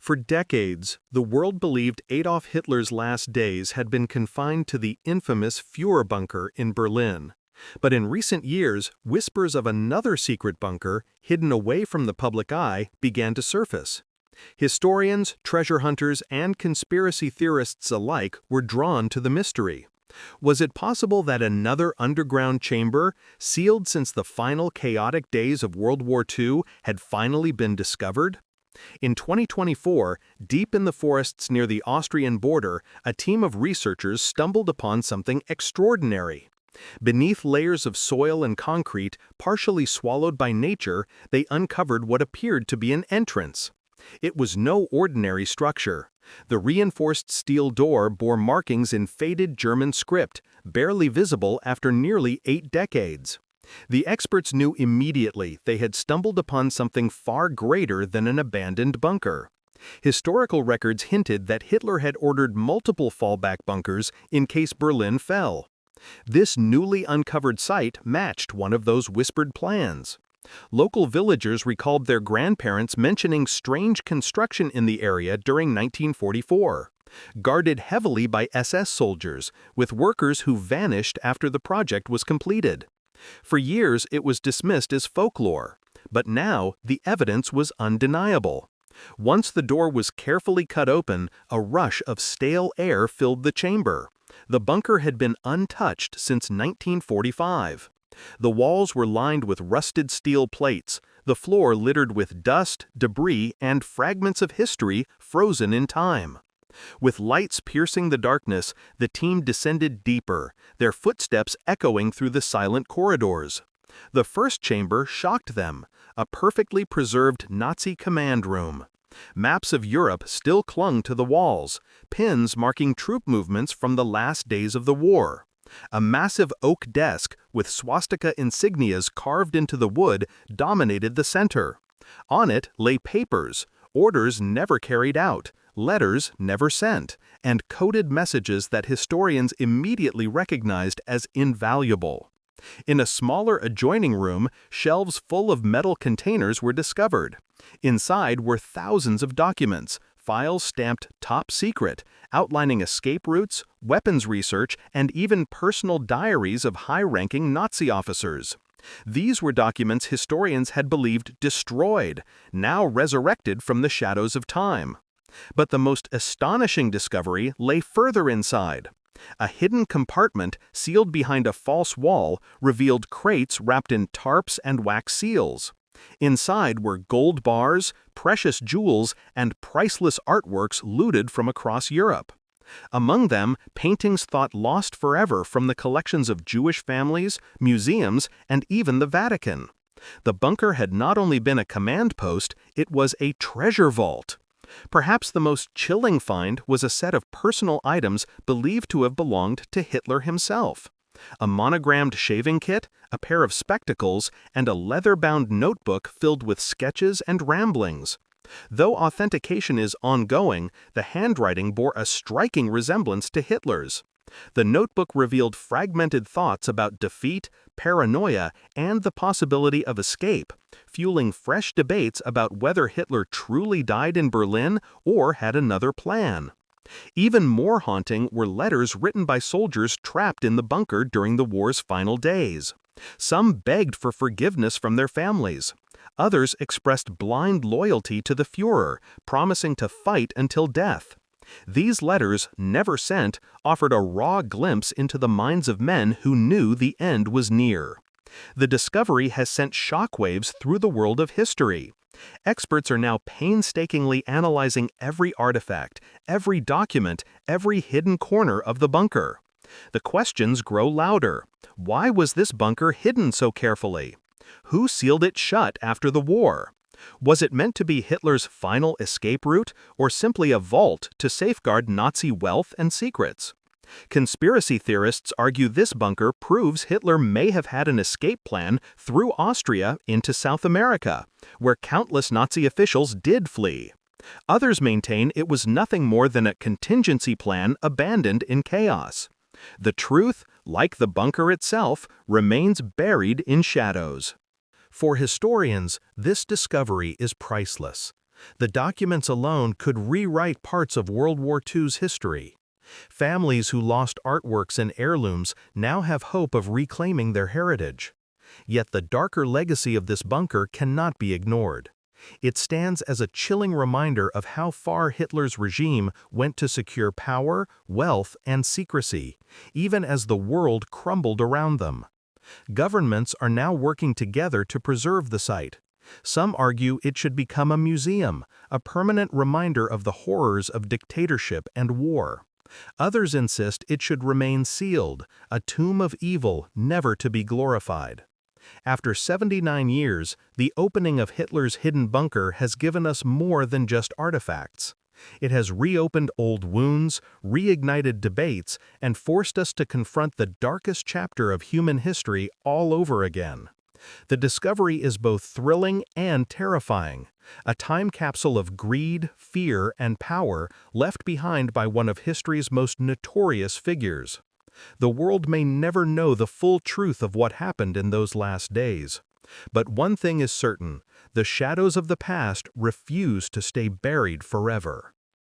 For decades, the world believed Adolf Hitler's last days had been confined to the infamous Führer bunker in Berlin. But in recent years, whispers of another secret bunker, hidden away from the public eye, began to surface. Historians, treasure hunters, and conspiracy theorists alike were drawn to the mystery. Was it possible that another underground chamber, sealed since the final chaotic days of World War II, had finally been discovered? In 2024, deep in the forests near the Austrian border, a team of researchers stumbled upon something extraordinary. Beneath layers of soil and concrete, partially swallowed by nature, they uncovered what appeared to be an entrance. It was no ordinary structure. The reinforced steel door bore markings in faded German script, barely visible after nearly 8 decades. The experts knew immediately they had stumbled upon something far greater than an abandoned bunker. Historical records hinted that Hitler had ordered multiple fallback bunkers in case Berlin fell. This newly uncovered site matched one of those whispered plans. Local villagers recalled their grandparents mentioning strange construction in the area during 1944, guarded heavily by SS soldiers, with workers who vanished after the project was completed. For years, it was dismissed as folklore, but now the evidence was undeniable. Once the door was carefully cut open, a rush of stale air filled the chamber. The bunker had been untouched since 1945. The walls were lined with rusted steel plates, the floor littered with dust, debris, and fragments of history frozen in time. With lights piercing the darkness, the team descended deeper, their footsteps echoing through the silent corridors. The first chamber shocked them, a perfectly preserved Nazi command room. Maps of Europe still clung to the walls, pins marking troop movements from the last days of the war. A massive oak desk with swastika insignias carved into the wood dominated the center. On it lay papers, orders never carried out, letters never sent, and coded messages that historians immediately recognized as invaluable. In a smaller adjoining room, shelves full of metal containers were discovered. Inside were thousands of documents, files stamped top secret, outlining escape routes, weapons research, and even personal diaries of high-ranking Nazi officers. These were documents historians had believed destroyed, now resurrected from the shadows of time. But the most astonishing discovery lay further inside. A hidden compartment, sealed behind a false wall, revealed crates wrapped in tarps and wax seals. Inside were gold bars, precious jewels, and priceless artworks looted from across Europe. Among them, paintings thought lost forever from the collections of Jewish families, museums, and even the Vatican. The bunker had not only been a command post, it was a treasure vault. Perhaps the most chilling find was a set of personal items believed to have belonged to Hitler himself. A monogrammed shaving kit, a pair of spectacles, and a leather-bound notebook filled with sketches and ramblings. Though authentication is ongoing, the handwriting bore a striking resemblance to Hitler's. The notebook revealed fragmented thoughts about defeat, paranoia, and the possibility of escape, fueling fresh debates about whether Hitler truly died in Berlin or had another plan. Even more haunting were letters written by soldiers trapped in the bunker during the war's final days. Some begged for forgiveness from their families. Others expressed blind loyalty to the Führer, promising to fight until death. These letters, never sent, offered a raw glimpse into the minds of men who knew the end was near. The discovery has sent shockwaves through the world of history. Experts are now painstakingly analyzing every artifact, every document, every hidden corner of the bunker. The questions grow louder. Why was this bunker hidden so carefully? Who sealed it shut after the war? Was it meant to be Hitler's final escape route, or simply a vault to safeguard Nazi wealth and secrets? Conspiracy theorists argue this bunker proves Hitler may have had an escape plan through Austria into South America, where countless Nazi officials did flee. Others maintain it was nothing more than a contingency plan abandoned in chaos. The truth, like the bunker itself, remains buried in shadows. For historians, this discovery is priceless. The documents alone could rewrite parts of World War II's history. Families who lost artworks and heirlooms now have hope of reclaiming their heritage. Yet the darker legacy of this bunker cannot be ignored. It stands as a chilling reminder of how far Hitler's regime went to secure power, wealth, and secrecy, even as the world crumbled around them. Governments are now working together to preserve the site. Some argue it should become a museum, a permanent reminder of the horrors of dictatorship and war. Others insist it should remain sealed, a tomb of evil never to be glorified. After 79 years, the opening of Hitler's hidden bunker has given us more than just artifacts. It has reopened old wounds, reignited debates, and forced us to confront the darkest chapter of human history all over again. The discovery is both thrilling and terrifying, a time capsule of greed, fear, and power left behind by one of history's most notorious figures. The world may never know the full truth of what happened in those last days. But one thing is certain: the shadows of the past refuse to stay buried forever.